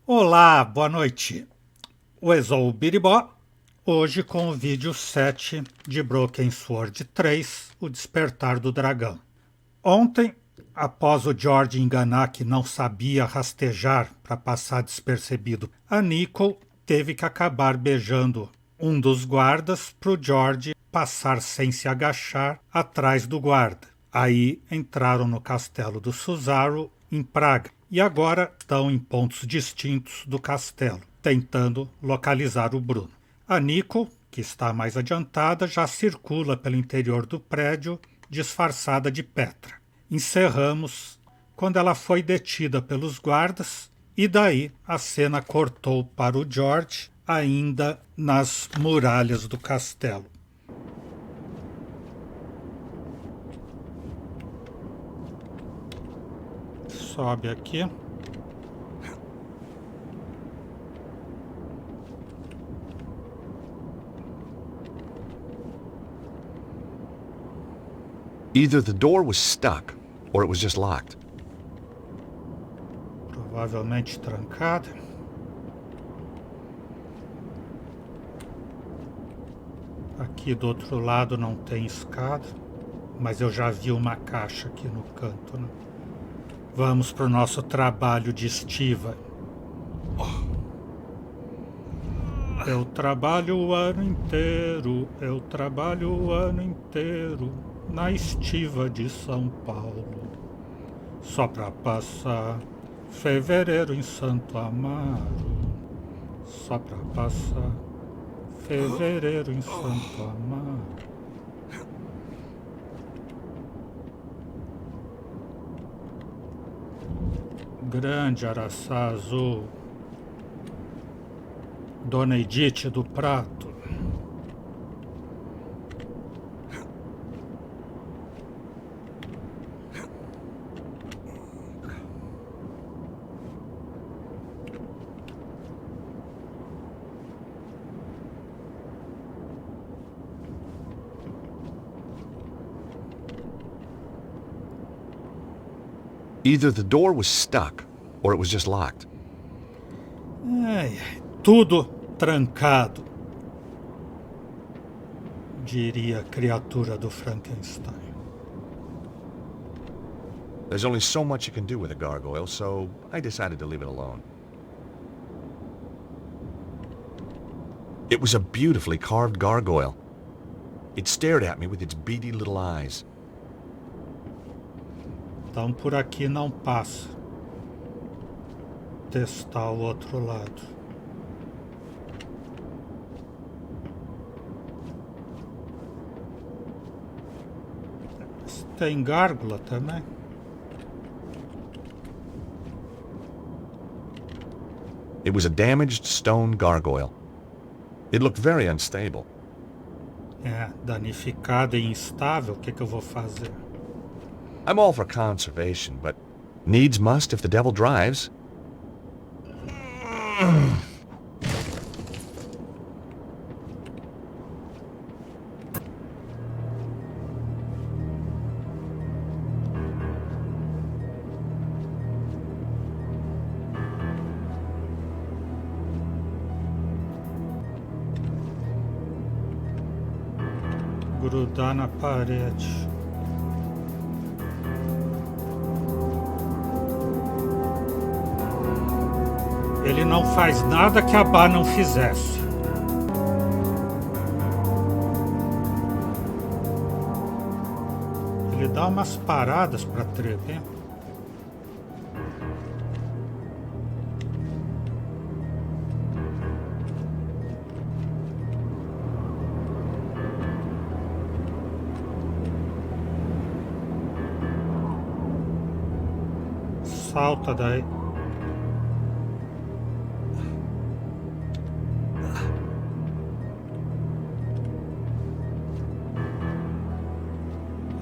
Olá, boa noite. Eu sou o Biribó, hoje com o vídeo 7 de Broken Sword 3, o Despertar do Dragão. Ontem, após o George enganar que não sabia rastejar para passar despercebido, a Nicole teve que acabar beijando um dos guardas para o George passar sem se agachar atrás do guarda. Aí entraram no castelo do Suzaru, em Praga, e agora estão em pontos distintos do castelo, tentando localizar o Bruno. A Nicole, que está mais adiantada, já circula pelo interior do prédio, disfarçada de Petra. Encerramos quando ela foi detida pelos guardas, e daí a cena cortou para o George, ainda nas muralhas do castelo. Sobe aqui. Either the door was stuck, or it was just locked. Provavelmente trancada. Aqui do outro lado não tem escada, mas eu já vi uma caixa aqui no canto, né? Vamos para o nosso trabalho de estiva. Eu trabalho o ano inteiro, na estiva de São Paulo, só para passar fevereiro em Santo Amaro, só para passar fevereiro em Santo Amaro. Grande araçá azul, Dona Edith do Prato. Either the door was stuck, or it was just locked. Ai, tudo trancado, diria a criatura do Frankenstein. There's only so much you can do with a gargoyle, so I decided to leave it alone. It was a beautifully carved gargoyle. It stared at me with its beady little eyes. Então por aqui não passa. Testar o outro lado. Tem gárgula também. It was a damaged stone gargoyle. It looked very unstable. É, danificado e instável, o que eu vou fazer? I'm all for conservation, but needs must if the devil drives. Grudar na parede. Ele não faz nada que a Bá não fizesse. Ele dá umas paradas para tremer. Salta daí.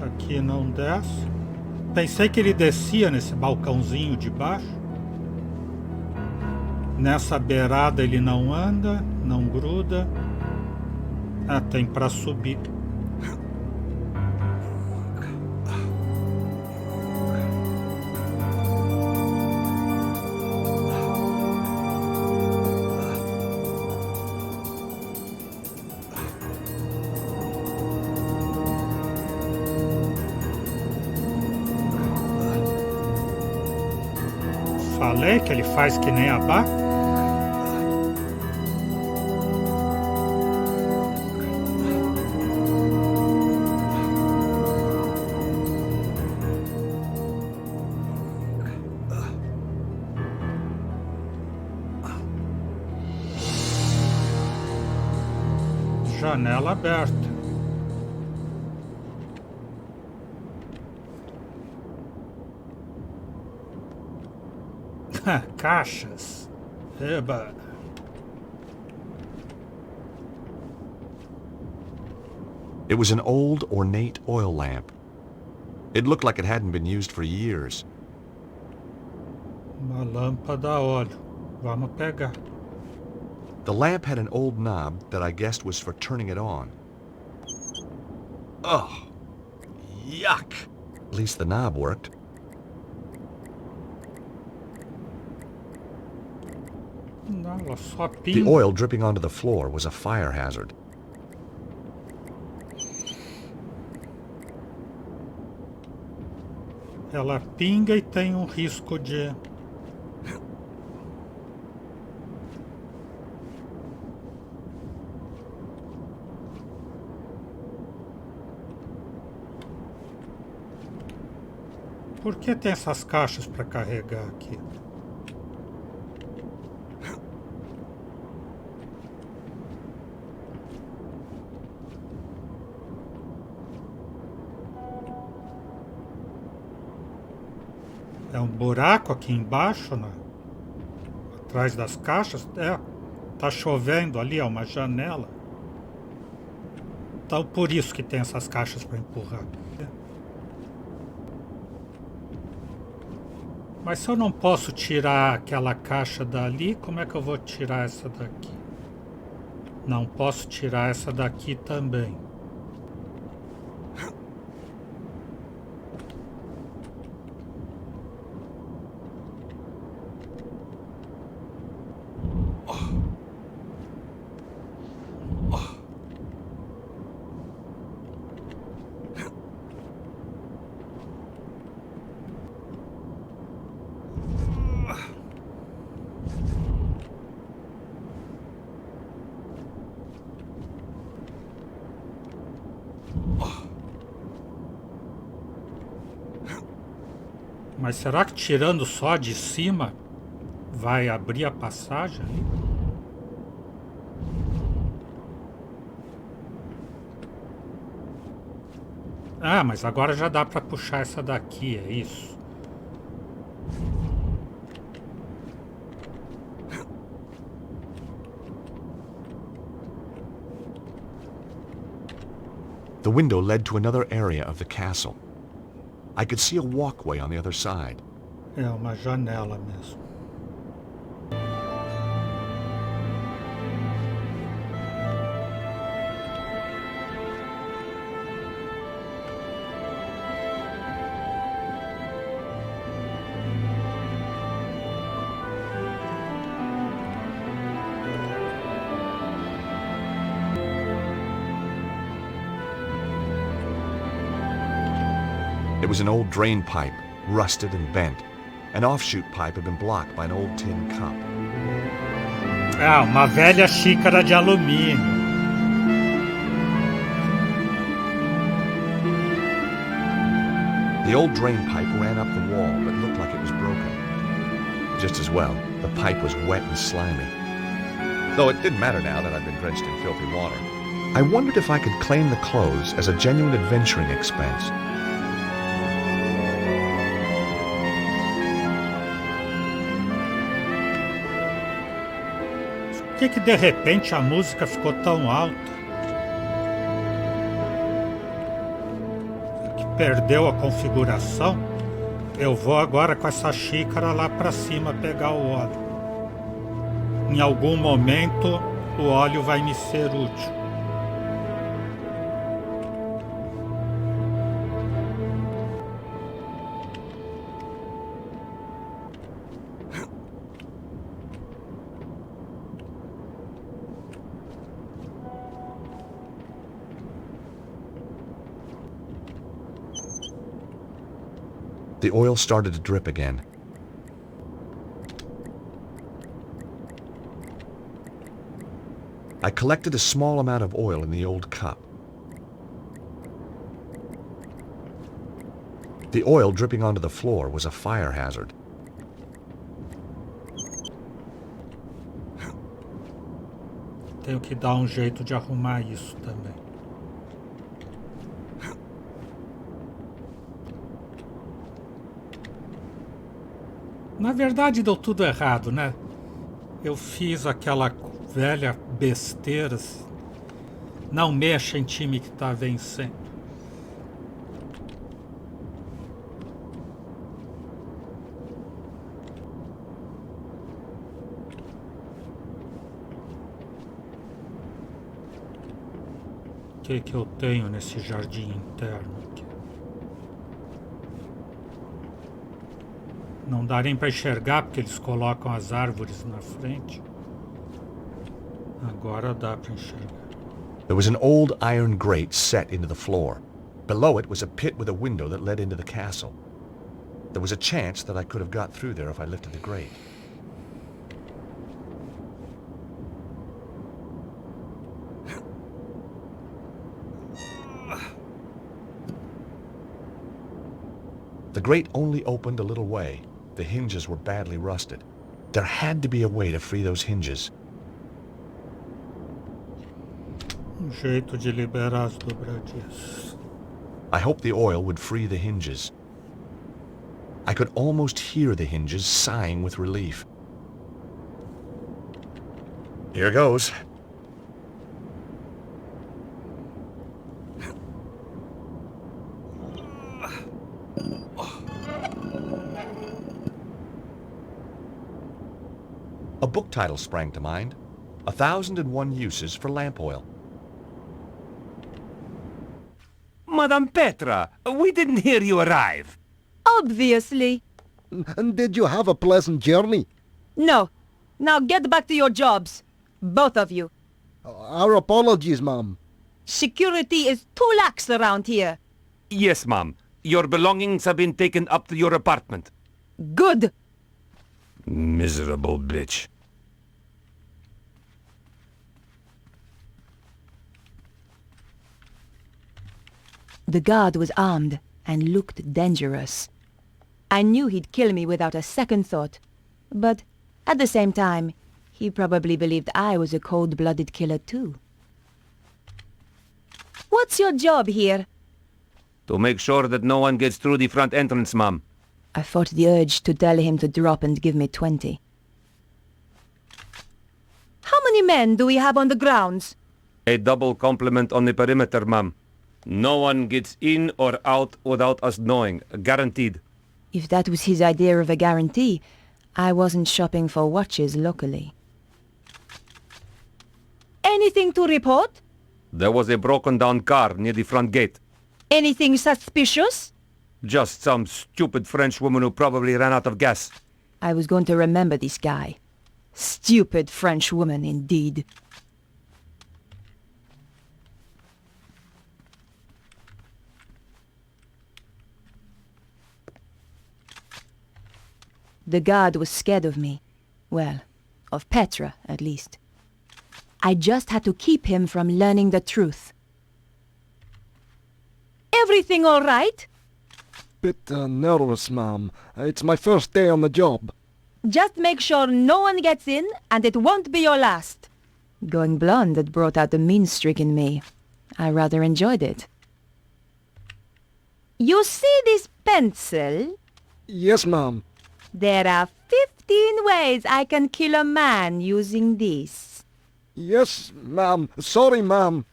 Aqui não desce. Pensei que ele descia nesse balcãozinho de baixo. Nessa beirada ele não anda, não gruda. Ah, tem para subir. falei que ele faz que nem a Bá? Janela aberta. Caixas. Eba. It was an old, ornate oil lamp. It looked like it hadn't been used for years. Uma lâmpada a óleo. Vamos pegar. The lamp had an old knob that I guessed was for turning it on. Ugh! Yuck! At least the knob worked. Não, ela só The pinga. oil dripping onto the floor was a fire hazard. Ela pinga e tem risco de... Por que tem essas caixas para carregar aqui? É um buraco aqui embaixo, né? Atrás das caixas. É, tá chovendo ali, é uma janela. Então por isso que tem essas caixas para empurrar. Mas se eu não posso tirar aquela caixa dali, como é que eu vou tirar essa daqui? Não posso tirar essa daqui também. Mas será que tirando só de cima vai abrir a passagem ali? Ah, mas agora já dá para puxar essa daqui, é isso. The window led to another area of the castle. I could see a walkway on the other side. É uma janela mesmo. It was an old drain pipe, rusted and bent. An offshoot pipe had been blocked by an old tin cup. Ah, uma velha xícara de alumínio. The old drain pipe ran up the wall, but looked like it was broken. Just as well, the pipe was wet and slimy. Though it didn't matter now that I'd been drenched in filthy water. I wondered if I could claim the clothes as a genuine adventuring expense. Por que de repente a música ficou tão alta? Que perdeu a configuração? Eu vou agora com essa xícara lá para cima pegar o óleo. Em algum momento o óleo vai me ser útil. The oil started to drip again. I collected a small amount of oil in the old cup. The oil dripping onto the floor was a fire hazard. Tenho que dar jeito de arrumar isso também. Na verdade deu tudo errado, né? Eu fiz aquela velha besteira. Não mexa em time que tá vencendo. O que eu tenho nesse jardim interno aqui? Não dá nem para enxergar porque eles colocam as árvores na frente. Agora dá para enxergar. There was an old iron grate set into the floor. Below it was a pit with a window that led into the castle. There was a chance that I could have got through there if I lifted the grate. The grate only opened a little way. The hinges were badly rusted. There had to be a way to free those hinges. Jeito de liberar as dobradiças. I hoped the oil would free the hinges. I could almost hear the hinges sighing with relief. Here goes. A book title sprang to mind. 1,001 Uses for Lamp Oil. Madame Petra, we didn't hear you arrive. Obviously. And did you have a pleasant journey? No. Now get back to your jobs. Both of you. Our apologies, ma'am. Security is too lax around here. Yes, ma'am. Your belongings have been taken up to your apartment. Good. Miserable bitch. The guard was armed and looked dangerous. I knew he'd kill me without a second thought. But at the same time, he probably believed I was a cold-blooded killer too. What's your job here? To make sure that no one gets through the front entrance, ma'am. I fought the urge to tell him to drop and give me 20. How many men do we have on the grounds? A double complement on the perimeter, ma'am. No one gets in or out without us knowing. Guaranteed. If that was his idea of a guarantee, I wasn't shopping for watches locally. Anything to report? There was a broken down car near the front gate. Anything suspicious? Just some stupid French woman who probably ran out of gas. I was going to remember this guy. Stupid French woman, indeed. The guard was scared of me. Well, of Petra, at least. I just had to keep him from learning the truth. Everything all right? Bit nervous, ma'am. It's my first day on the job. Just make sure no one gets in, and it won't be your last. Going blonde had brought out the mean streak in me. I rather enjoyed it. You see this pencil? Yes, ma'am. There are 15 ways I can kill a man using this. Yes, ma'am. Sorry, ma'am.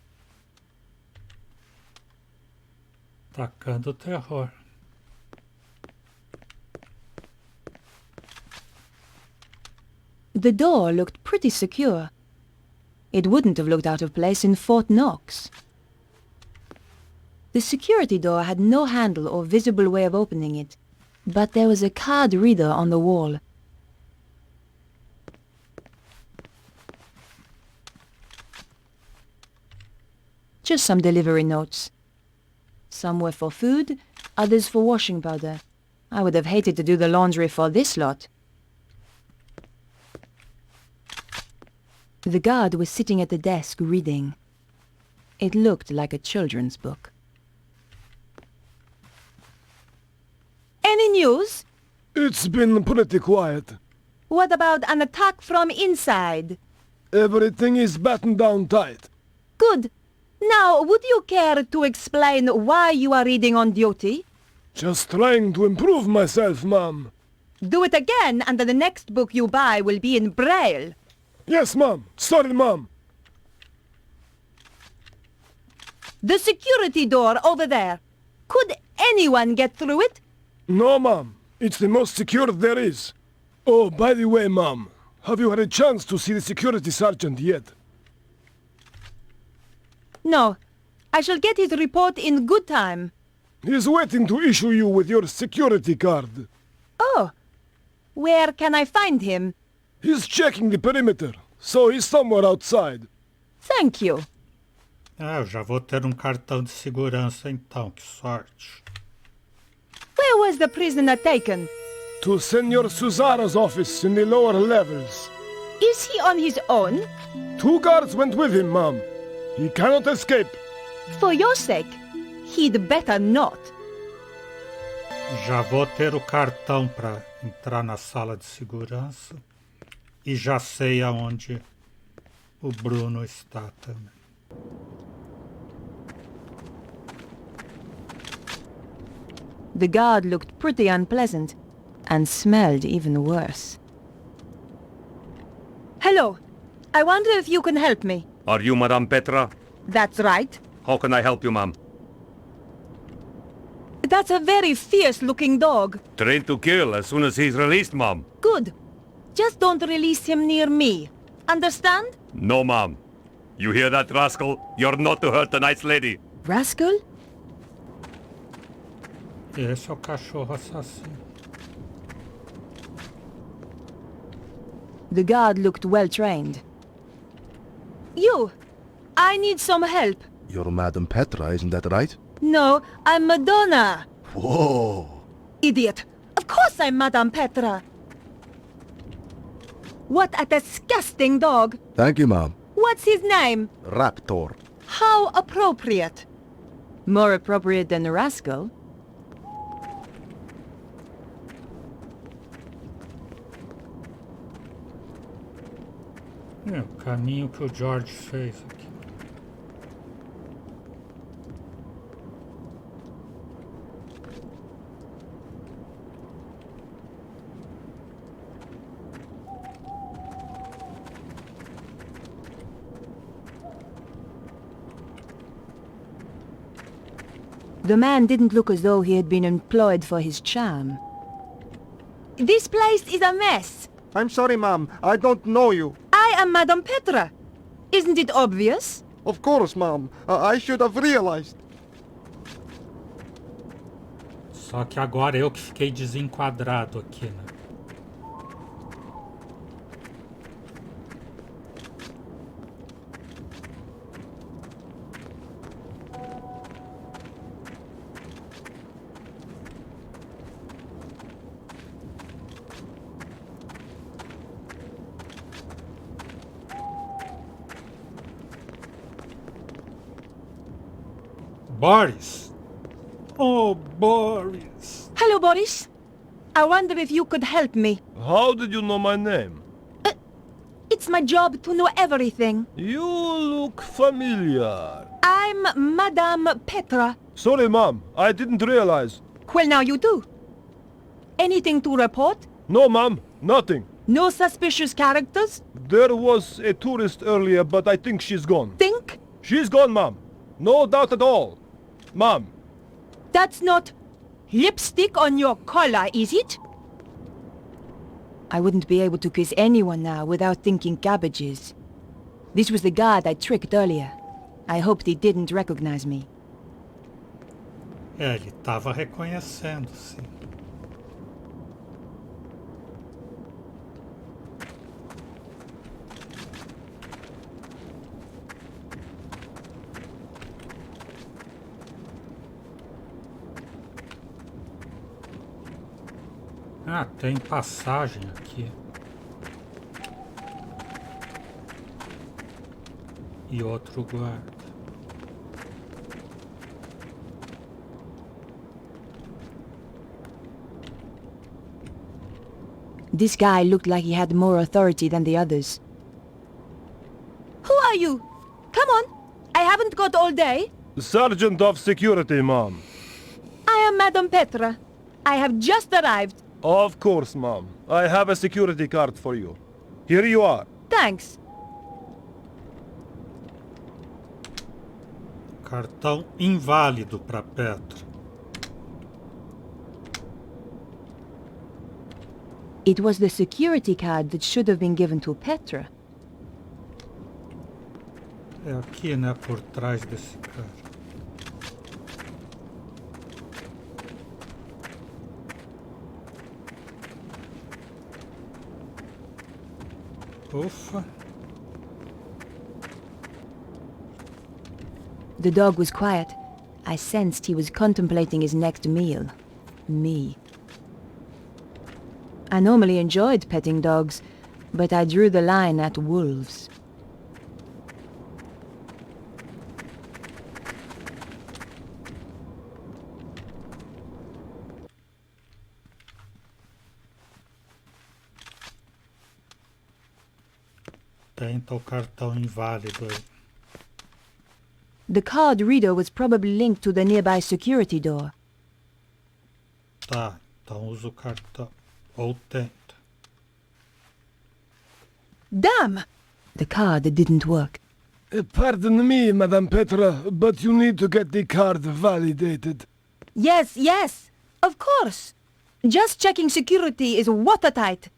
Tacando terror. The door looked pretty secure. It wouldn't have looked out of place in Fort Knox. The security door had no handle or visible way of opening it, but there was a card reader on the wall. Just some delivery notes. Some were for food, others for washing powder. I would have hated to do the laundry for this lot. The guard was sitting at the desk reading. It looked like a children's book. Any news? It's been pretty quiet. What about an attack from inside? Everything is battened down tight. Good. Now, would you care to explain why you are reading on duty? Just trying to improve myself, ma'am. Do it again, and the next book you buy will be in Braille. Yes, ma'am. Sorry, ma'am. The security door over there. Could anyone get through it? No, ma'am. It's the most secure there is. Oh, by the way, ma'am, have you had a chance to see the security sergeant yet? No. I shall get his report in good time. He's waiting to issue you with your security card. Oh. Where can I find him? He's checking the perimeter, so he's somewhere outside. Thank you. Eu já vou ter um cartão de segurança então, que sorte. Where was the prisoner taken? To Senor Suzara's office in the lower levels. Is he on his own? 2 guards went with him, ma'am. He cannot escape. For your sake, he'd better not. Já vou ter o cartão para entrar na sala de segurança. E já sei aonde o Bruno está também. The guard looked pretty unpleasant, and smelled even worse. Hello. I wonder if you can help me. Are you Madame Petra? That's right. How can I help you, ma'am? That's a very fierce-looking dog. Trained to kill as soon as he's released, ma'am. Good. Just don't release him near me. Understand? No, ma'am. You hear that, rascal? You're not to hurt a nice lady. Rascal? Esse é o cachorro assassino. The guard looked well-trained. You! I need some help. You're Madame Petra, isn't that right? No, I'm Madonna. Whoa! Idiot. Of course I'm Madame Petra. What a disgusting dog. Thank you, ma'am. What's his name? Raptor. How appropriate. More appropriate than a rascal. É o caminho que o George fez aqui. The man didn't look as though he had been employed for his charm. This place is a mess. I'm sorry, ma'am. I don't know you. I am Madame Petra. Isn't it obvious? Of course, ma'am. I should have realized. Só que agora eu que fiquei desenquadrado aqui, né? Boris! Oh, Boris! Hello, Boris. I wonder if you could help me. How did you know my name? It's my job to know everything. You look familiar. I'm Madame Petra. Sorry, ma'am. I didn't realize. Well, now you do. Anything to report? No, ma'am. Nothing. No suspicious characters? There was a tourist earlier, but I think she's gone. Think? She's gone, ma'am. No doubt at all. Ma'am. That's not lipstick on your collar, is it? I wouldn't be able to kiss anyone now without thinking cabbages. This was the guard I tricked earlier. I hoped he didn't recognize me. É, ele estava reconhecendo, sim. Ah, tem passagem aqui. e outro guarda. This guy looked like he had more authority than the others. Who are you? Come on! I haven't got all day. Sergeant of Security, Mom. I am Madame Petra. I have just arrived. Of course, Mom. I have a security card for you. Here you are. Thanks. Cartão inválido para Petra. It was the security card that should have been given to Petra. É aqui, né, por trás desse cara. Ufa. The dog was quiet. I sensed he was contemplating his next meal. Me. I normally enjoyed petting dogs, but I drew the line at wolves. Tenta o cartão inválido aí. The card reader was probably linked to the nearby security door. Tá, então usa o cartão. Ou tenta. Damn! The card didn't work. Pardon me, Madame Petra, but you need to get the card validated. Yes, yes, of course. Just checking security is watertight.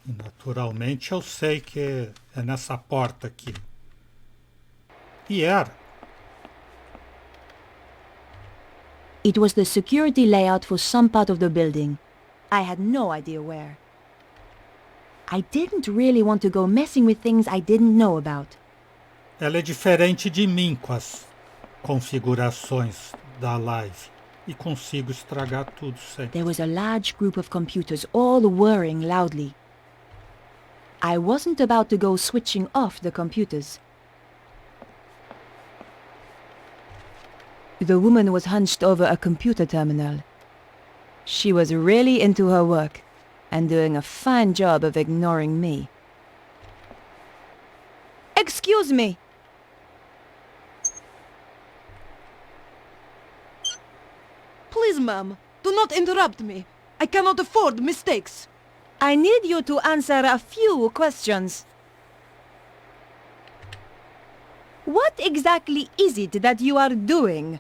E naturalmente eu sei que é nessa porta aqui. E era. It was the security layout for some part of the building. I had no idea where. I didn't really want to go messing with things I didn't know about. Ela é diferente de mim com as configurações da live. E consigo estragar tudo sempre. There was a large group of computers all whirring loudly. I wasn't about to go switching off the computers. The woman was hunched over a computer terminal. She was really into her work, and doing a fine job of ignoring me. Excuse me! Please, ma'am, do not interrupt me. I cannot afford mistakes. I need you to answer a few questions. What exactly is it that you are doing?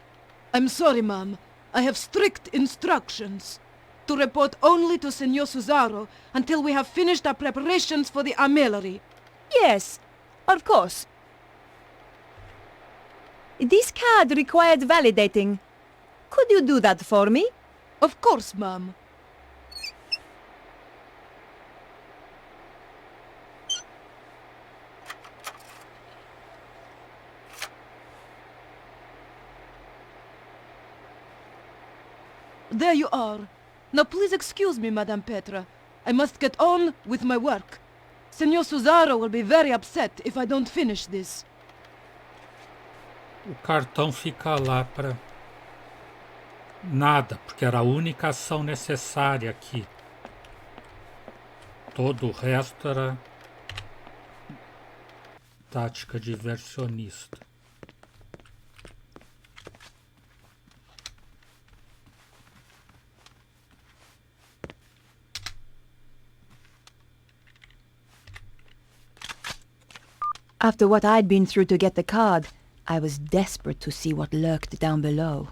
I'm sorry, ma'am. I have strict instructions. To report only to Senor Cesaro until we have finished our preparations for the armillery. Yes, of course. This card required validating. Could you do that for me? Of course, ma'am. There you are. Now please excuse me, Madame Petra. I must get on with my work. Senor Cesaro will be very upset if I don't finish this. O cartão fica lá para nada, porque era a única ação necessária aqui. Todo o resto era tática diversionista. After what I'd been through to get the card, I was desperate to see what lurked down below.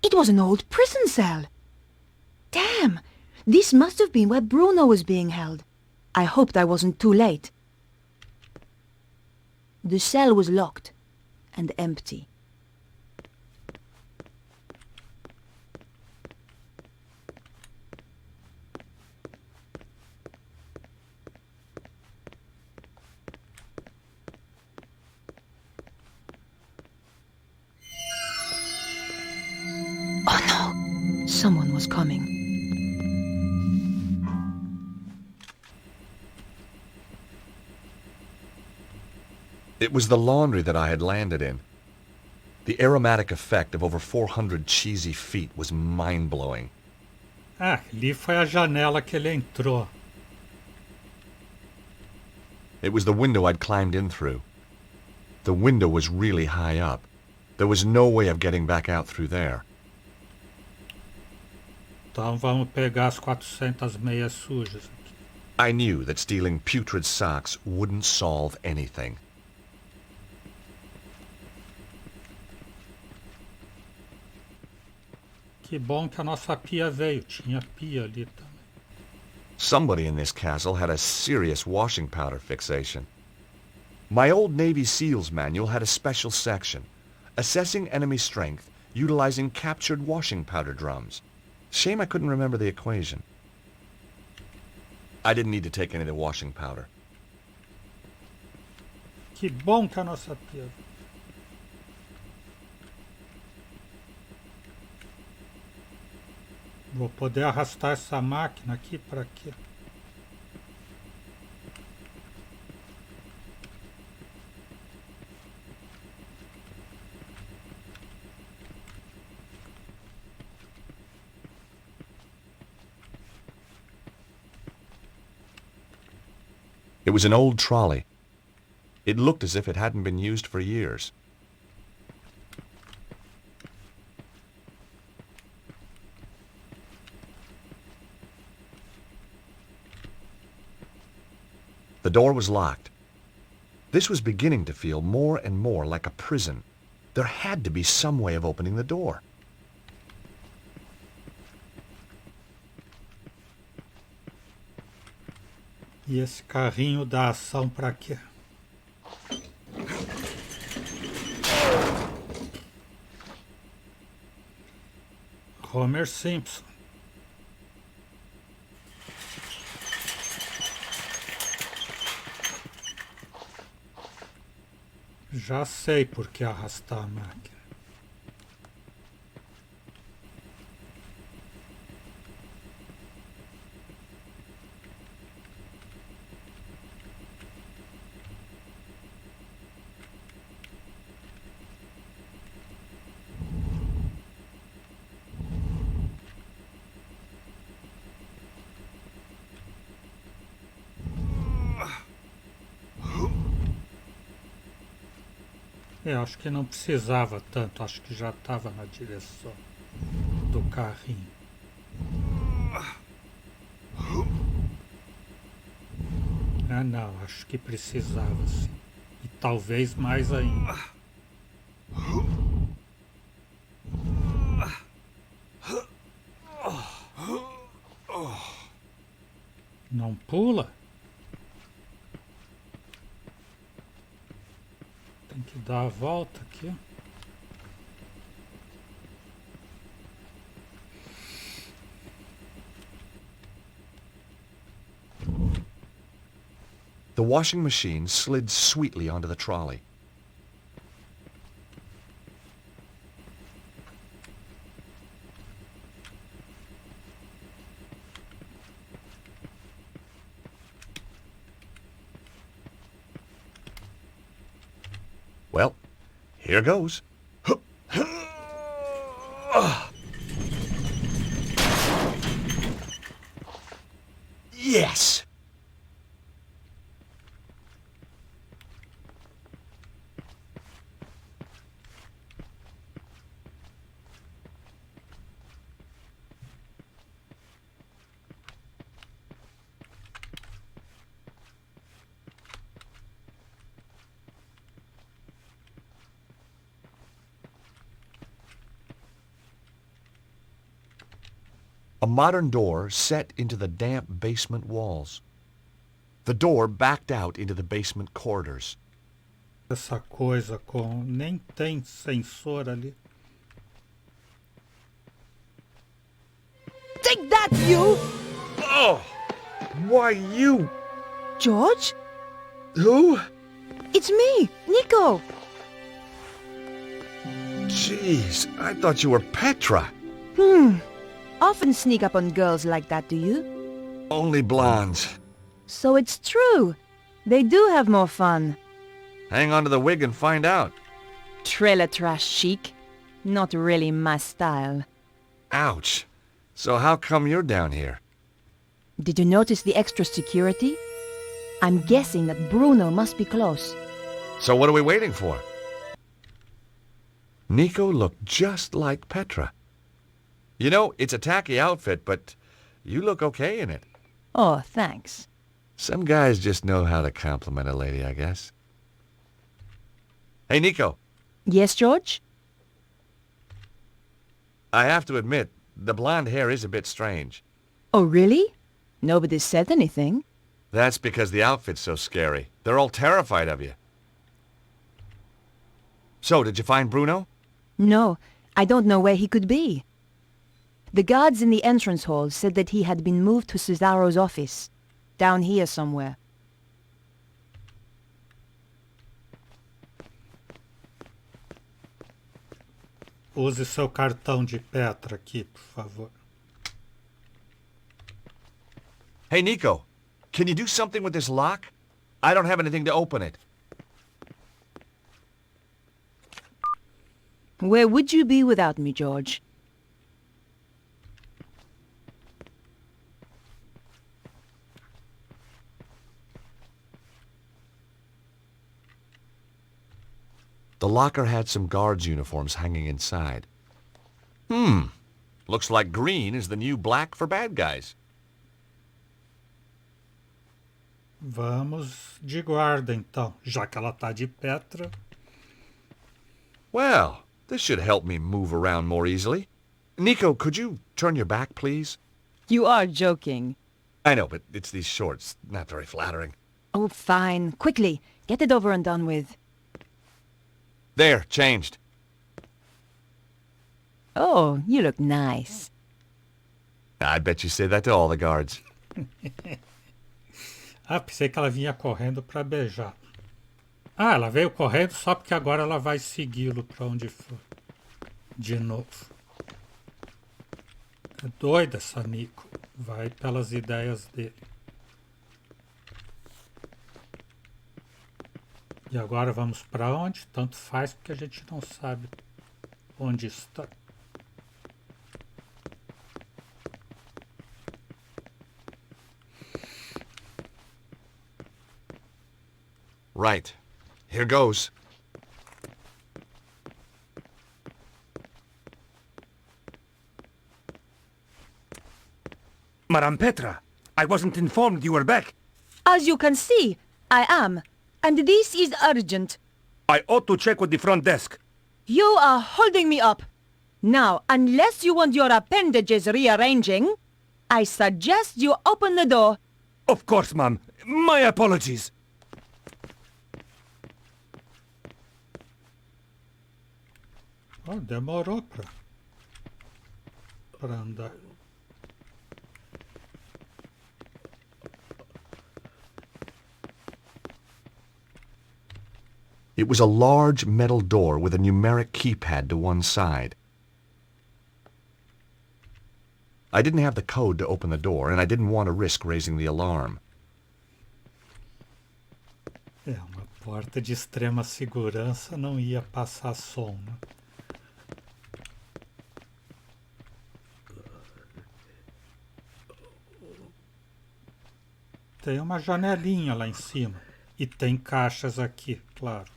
It was an old prison cell. Damn! This must have been where Bruno was being held. I hoped I wasn't too late. The cell was locked and empty. Oh no! Someone was coming. It was the laundry that I had landed in. The aromatic effect of over 400 cheesy feet was mind-blowing. Ah, ali foi a janela que ele entrou. It was the window I'd climbed in through. The window was really high up. There was no way of getting back out through there. Então vamos pegar as 400 meias sujas aqui. I knew that stealing putrid socks wouldn't solve anything. Que bom que a nossa pia veio. Tinha pia ali também. Somebody in this castle had a serious washing powder fixation. My old Navy SEALs manual had a special section, assessing enemy strength utilizing captured washing powder drums. Shame I couldn't remember the equation. I didn't need to take any of the washing powder. Que bom que a nossa pia veio. Vou poder arrastar essa máquina aqui para quê? It was an old trolley. It looked as if it hadn't been used for years. The door was locked. This was beginning to feel more and more like a prison. There had to be some way of opening the door. E esse carrinho da ação para quê? Homer Simpson. Já sei por que arrastar a máquina. Acho que não precisava tanto, acho que já estava na direção do carrinho. Ah não, acho que precisava sim. E talvez mais ainda. Não pula? Tem que dar a volta aqui. The washing machine slid sweetly onto the trolley. Well, here goes. Yes! A modern door set into the damp basement walls. The door backed out into the basement corridors. Essa coisa com... nem tem sensor ali. Take that, you! Oh! Why, you... George? Who? It's me, Nico! Jeez, I thought you were Petra. Often sneak up on girls like that, do you? Only blondes. So it's true. They do have more fun. Hang on to the wig and find out. Trailer trash chic. Not really my style. Ouch. So how come you're down here? Did you notice the extra security? I'm guessing that Bruno must be close. So what are we waiting for? Nico looked just like Petra. You know, it's a tacky outfit, but you look okay in it. Oh, thanks. Some guys just know how to compliment a lady, I guess. Hey, Nico. Yes, George? I have to admit, the blonde hair is a bit strange. Oh, really? Nobody said anything. That's because the outfit's so scary. They're all terrified of you. So, did you find Bruno? No, I don't know where he could be. The guards in the entrance hall said that he had been moved to Cesaro's office. Down here somewhere. Use seu cartão de Petra aqui, por favor. Hey, Nico. Can you do something with this lock? I don't have anything to open it. Where would you be without me, George? The locker had some guards' uniforms hanging inside. Looks like green is the new black for bad guys. Vamos de guarda, então. Já que ela tá de Petra. Well, this should help me move around more easily. Nico, could you turn your back, please? You are joking. I know, but it's these shorts. Not very flattering. Oh, fine. Quickly, get it over and done with. There, changed. Oh, you look nice. I bet you say that to all the guards. Ah, pensei que ela vinha correndo para beijar. Ah, ela veio correndo só porque agora ela vai segui-lo para onde for. De novo. É doida essa Nico. Vai pelas ideias dele. E agora vamos para onde? Tanto faz porque a gente não sabe onde está. Right. Here goes. Madame Petra, I wasn't informed you were back. As you can see, I am. And this is urgent. I ought to check with the front desk. You are holding me up. Now, unless you want your appendages rearranging, I suggest you open the door. Of course, ma'am. My apologies. Oh, demorou para andar. It was a large metal door with a numeric keypad to one side. I didn't have the code to open the door, and I didn't want to risk raising the alarm. É, uma porta de extrema segurança não ia passar som, né? Tem uma janelinha lá em cima. E tem caixas aqui, claro.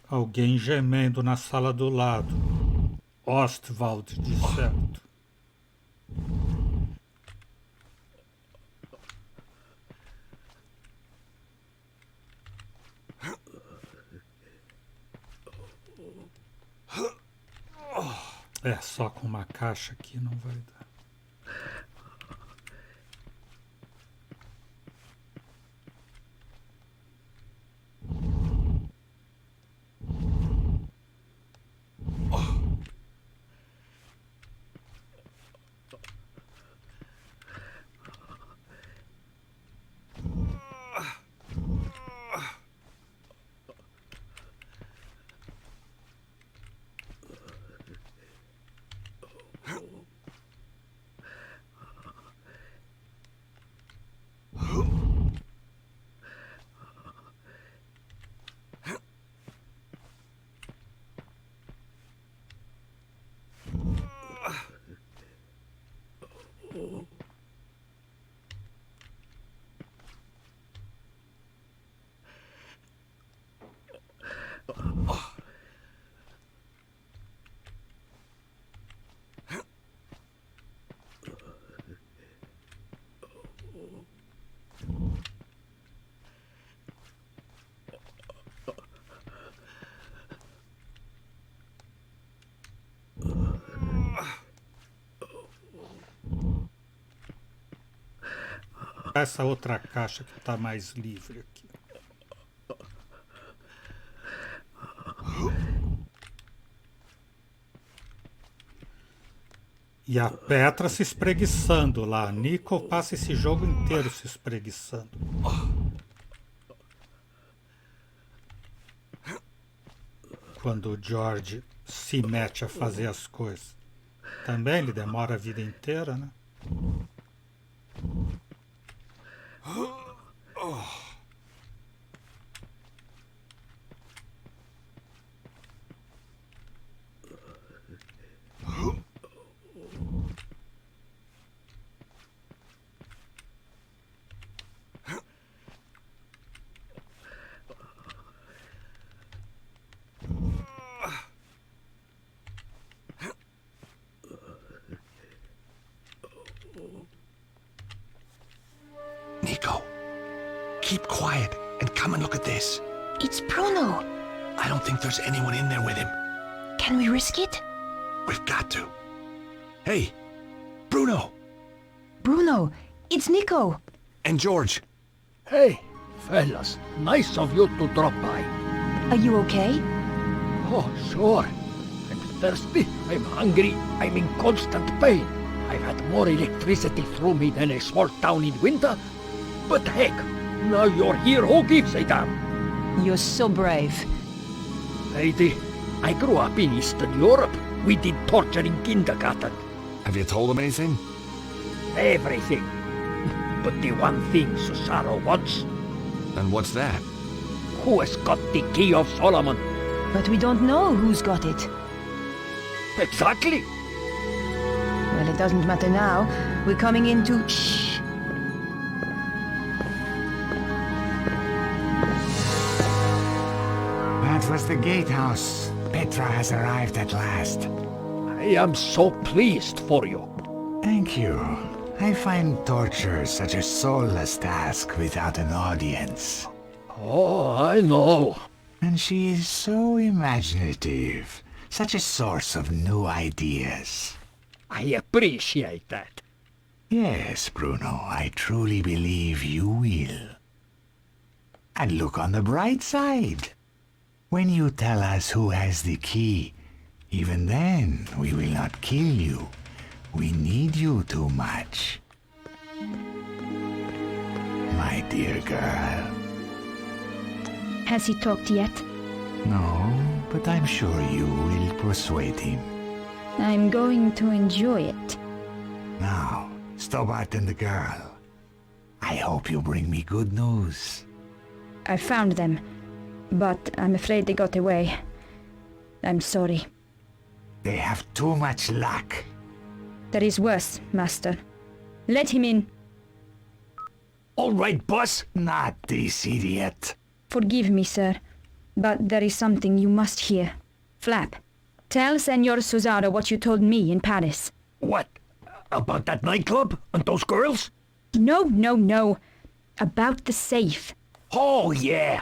Alguém gemendo na sala do lado. Ostwald, de certo. É, só com uma caixa aqui não vai dar. Essa outra caixa que está mais livre aqui. E a Petra se espreguiçando lá. Nico passa esse jogo inteiro se espreguiçando. Quando o George se mete a fazer as coisas. Também ele demora a vida inteira, né? Nico, keep quiet and come and look at this. It's Bruno. I don't think there's anyone in there with him. Can we risk it? We've got to. Hey, Bruno Bruno, it's Nico. and George. Hey, fellas, nice of you to drop by. Are you okay? Oh, sure. I'm thirsty, I'm hungry, I'm in constant pain. I've had more electricity through me than a small town in winter. But heck, now you're here, who gives a damn? You're so brave. Lady, I grew up in Eastern Europe. We did torture in kindergarten. Have you told him anything? Everything. But the one thing Cesaro wants, And what's that? who has got the key of Solomon? But we don't know who's got it. Exactly. Well, it doesn't matter now. We're coming into... Shh. That was the gatehouse. Petra has arrived at last. I am so pleased for you. Thank you. I find torture such a soulless task without an audience. Oh, I know. And she is so imaginative. Such a source of new ideas. I appreciate that. Yes, Bruno, I truly believe you will. And look on the bright side. When you tell us who has the key, even then we will not kill you. We need you too much. My dear girl. Has he talked yet? No, but I'm sure you will persuade him. I'm going to enjoy it. Now, Stobart and the girl. I hope you bring me good news. I found them, but I'm afraid they got away. I'm sorry. They have too much luck. There is worse, Master. Let him in. All right, boss. Not this idiot. Forgive me, sir, but there is something you must hear. Flap, tell Senor Cesaro what you told me in Paris. What? About that nightclub and those girls? No. About the safe. Oh, yeah.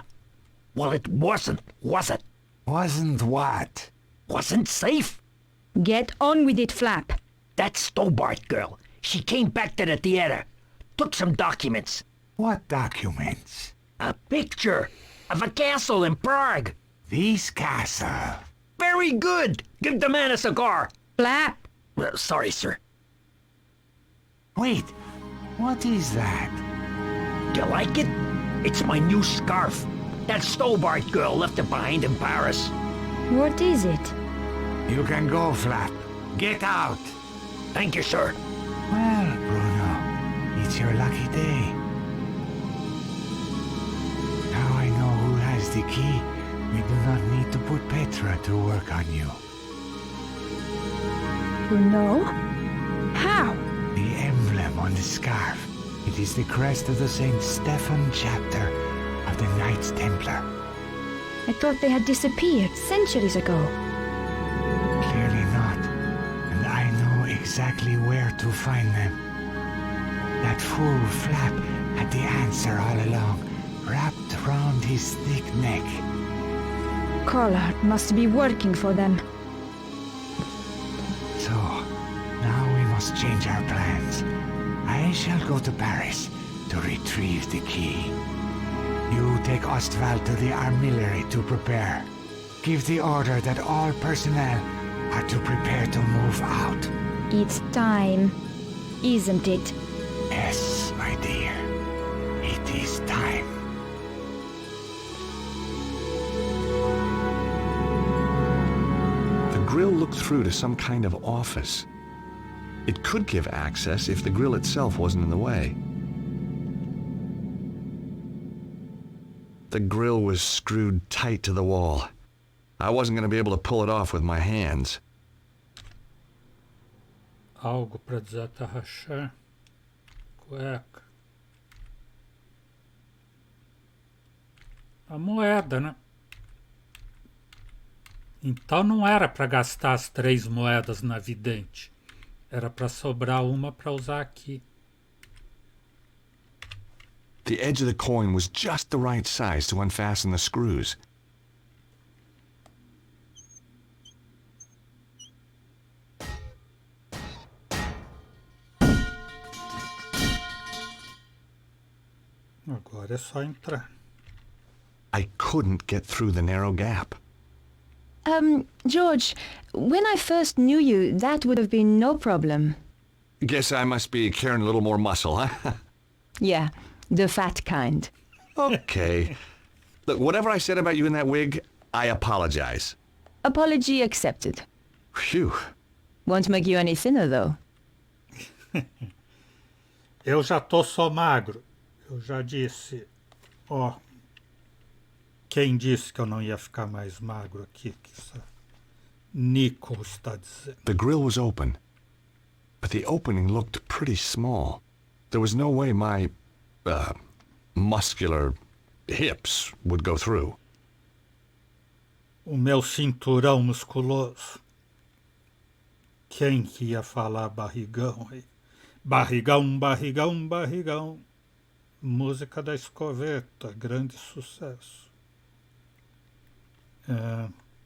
Well, it wasn't, was it? Wasn't what? Wasn't safe? Get on with it, Flap. That Stobart girl, she came back to the theater. Took some documents. What documents? A picture of a castle in Prague. This castle. Very good. Give the man a cigar. Flap. Sorry, sir. Wait, what is that? Do you like it? It's my new scarf. That Stobart girl left it behind in Paris. What is it? You can go, Flap. Get out. Thank you, sir. Well, Bruno, it's your lucky day. Now I know who has the key. We do not need to put Petra to work on you. No? How? The emblem on the scarf. It is the crest of the St. Stephen chapter of the Knights Templar. I thought they had disappeared centuries ago. Clearly not. And I know exactly where to find them. That fool Flap had the answer all along, wrapped round his thick neck. Collard must be working for them. So, now we must change our plans. I shall go to Paris to retrieve the key. You take Ostval to the armillery to prepare. Give the order that all personnel are to prepare to move out. It's time, isn't it? Yes, my dear. It is time. The grill looked through to some kind of office. It could give access if the grill itself wasn't in the way. The grill was screwed tight to the wall. I wasn't going to be able to pull it off with my hands. Algo para desatarrachar. Cueca. A moeda, né? Então não era para gastar as 3 moedas na vidente. Era para sobrar uma para usar aqui. The edge of the coin was just the right size to unfasten the screws. Agora é só entrar. I couldn't get through the narrow gap. George, when I first knew you, that would have been no problem. Guess I must be carrying a little more muscle, huh? Yeah, the fat kind. Okay. Look, whatever I said about you in that wig, I apologize. Apology accepted. Phew. Won't make you any thinner, though. Eu já tô só magro. Eu já disse. Ó. Quem disse que eu não ia ficar mais magro aqui? Que isso Nico está dizendo. The grill was open, but the opening looked pretty small. There was no way my, muscular hips would go through. O meu cinturão musculoso. Quem que ia falar barrigão aí? Barrigão, barrigão, barrigão. Música da Escoveta, grande sucesso.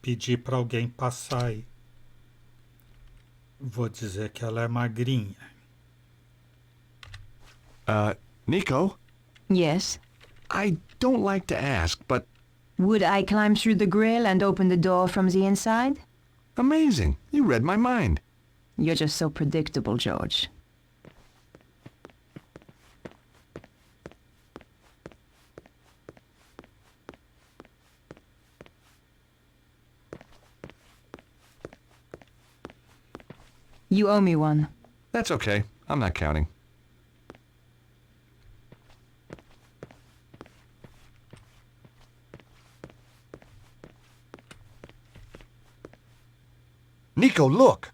Pedi para alguém passar aí. Vou dizer que ela é magrinha. Nico? Yes? I don't like to ask, but... Would I climb through the grill and open the door from the inside? Amazing. You read my mind. You're just so predictable, George. You owe me one. That's okay. I'm not counting. Nico, look!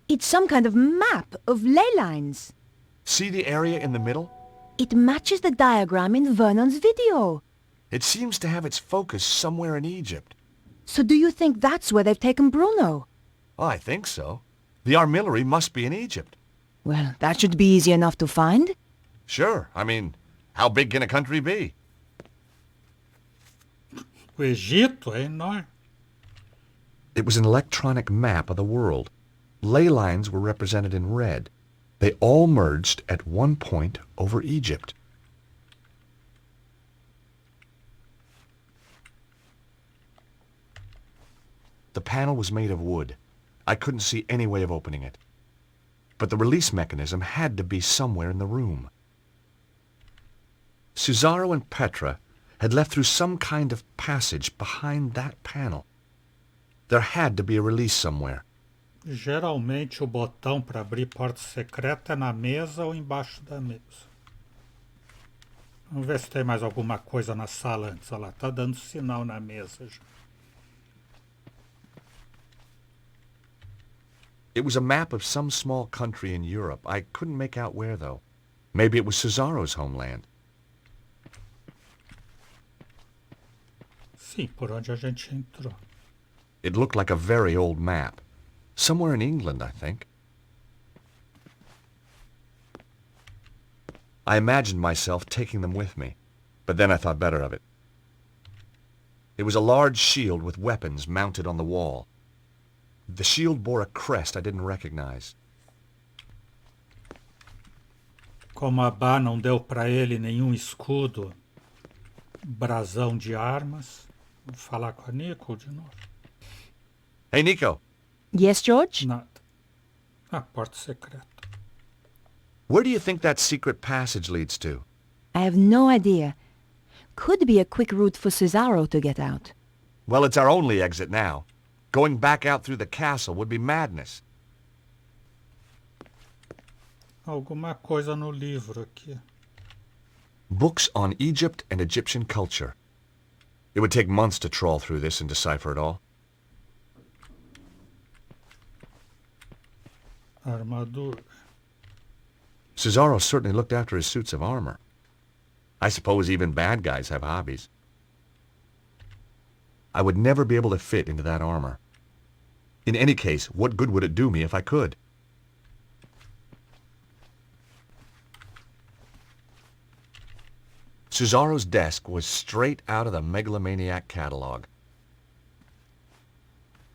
It's some kind of map of ley lines. See the area in the middle? It matches the diagram in Vernon's video. It seems to have its focus somewhere in Egypt. So do you think that's where they've taken Bruno? Oh, I think so. The armillery must be in Egypt. Well, that should be easy enough to find. Sure. I mean, how big can a country be? O Egito é enorme. It was an electronic map of the world. Ley lines were represented in red. They all merged at one point over Egypt. The panel was made of wood. I couldn't see any way of opening it. But the release mechanism had to be somewhere in the room. Cesaro and Petra had left through some kind of passage behind that panel. There had to be a release somewhere. Geralmente o botão para abrir porta secreta é na mesa ou embaixo da mesa. Vamos ver se tem mais alguma coisa na sala antes. Olha lá, tá dando sinal na mesa já. It was a map of some small country in Europe. I couldn't make out where, though. Maybe it was Cesaro's homeland. Sim, por onde a gente entrou. It looked like a very old map. Somewhere in England, I think. I imagined myself taking them with me, but then I thought better of it. It was a large shield with weapons mounted on the wall. The shield bore a crest I didn't recognize. Como Abá não deu para ele nenhum escudo, brasão de armas, vou falar com a Nico de novo. Hey, Nico. Yes, George? Nada. Ah, porta secreta. Where do you think that secret passage leads to? I have no idea. Could be a quick route for Cesaro to get out. Well, it's our only exit now. Going back out through the castle would be madness. Alguma coisa no livro aqui. Books on Egypt and Egyptian culture. It would take months to trawl through this and decipher it all. Armadura. Cesaro certainly looked after his suits of armor. I suppose even bad guys have hobbies. I would never be able to fit into that armor. In any case, what good would it do me if I could? Cesaro's desk was straight out of the Megalomaniac catalog.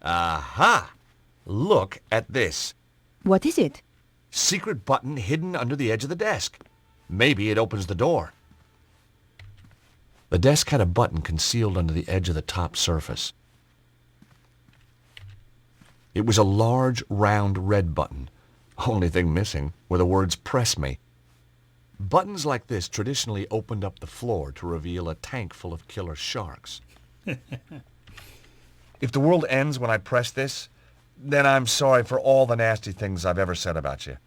Aha! Look at this. What is it? Secret button hidden under the edge of the desk. Maybe it opens the door. The desk had a button concealed under the edge of the top surface. It was a large, round red button. Only thing missing were the words "Press me." Buttons like this traditionally opened up the floor to reveal a tank full of killer sharks. If the world ends when I press this, then I'm sorry for all the nasty things I've ever said about you.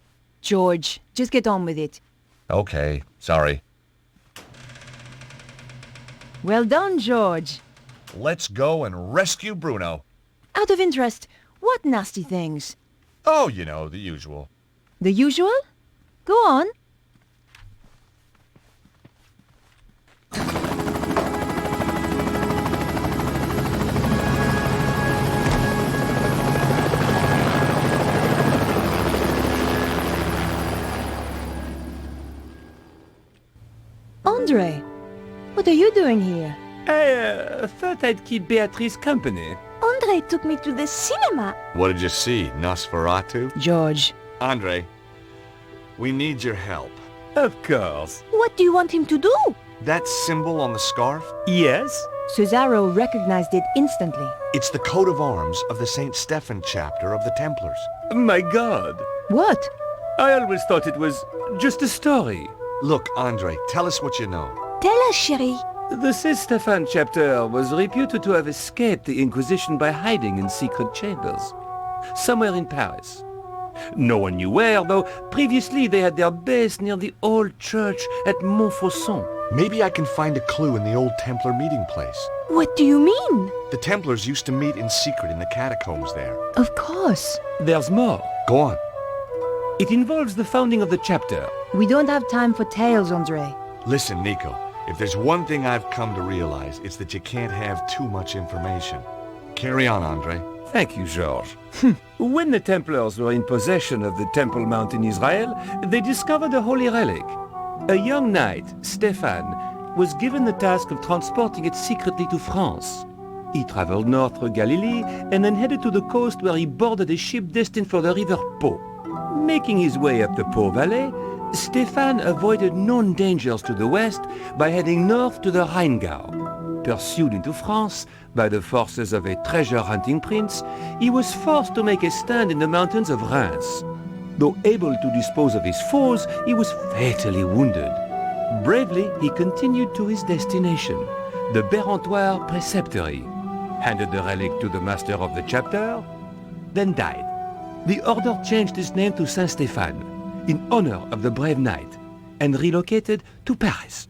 George, just get on with it. Okay, sorry. Well done, George. Let's go and rescue Bruno. Out of interest, what nasty things? Oh, you know, the usual. The usual? Go on. Andre, what are you doing here? I thought I'd keep Beatrice company. Andre took me to the cinema. What did you see, Nosferatu? George. Andre, we need your help. Of course. What do you want him to do? That symbol on the scarf? Yes? Cesaro recognized it instantly. It's the coat of arms of the St. Stephen chapter of the Templars. My God. What? I always thought it was just a story. Look, Andre, tell us what you know. Tell us, chérie. The St. Stephen chapter was reputed to have escaped the Inquisition by hiding in secret chambers, somewhere in Paris. No one knew where, though previously they had their base near the old church at Montfaucon. Maybe I can find a clue in the old Templar meeting place. What do you mean? The Templars used to meet in secret in the catacombs there. Of course. There's more. Go on. It involves the founding of the chapter. We don't have time for tales, Andre. Listen, Nico, if there's one thing I've come to realize, it's that you can't have too much information. Carry on, Andre. Thank you, George. When the Templars were in possession of the Temple Mount in Israel, they discovered a holy relic. A young knight, Stephan, was given the task of transporting it secretly to France. He traveled north through Galilee and then headed to the coast where he boarded a ship destined for the river Po. Making his way up the Po Valley, Stefan avoided known dangers to the west by heading north to the Rheingau. Pursued into France by the forces of a treasure-hunting prince, he was forced to make a stand in the mountains of Reims. Though able to dispose of his foes, he was fatally wounded. Bravely, he continued to his destination, the Bérentoire Preceptory, handed the relic to the master of the chapter, then died. The order changed its name to Saint-Stéphane, in honor of the brave knight, and relocated to Paris.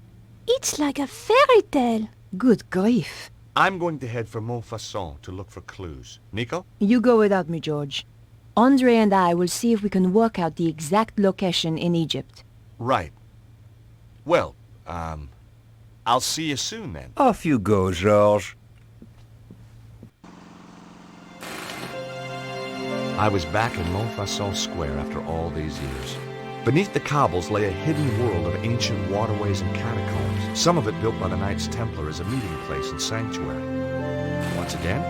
It's like a fairy tale. Good grief. I'm going to head for Montfaucon to look for clues. Nico? You go without me, George. Andre and I will see if we can work out the exact location in Egypt. Right. Well, I'll see you soon then. Off you go, Georges. I was back in Montfaucon Square after all these years. Beneath the cobbles lay a hidden world of ancient waterways and catacombs, some of it built by the Knights Templar as a meeting place and sanctuary. Once again,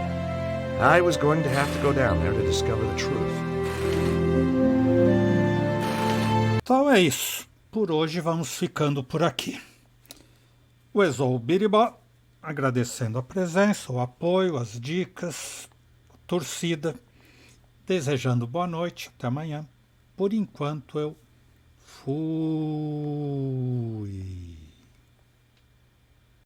I was going to have to go down there to discover the truth. Então é isso. Por hoje vamos ficando por aqui. O Exou Biribó, agradecendo a presença, o apoio, as dicas, a torcida, desejando boa noite, até amanhã. Por enquanto eu fui.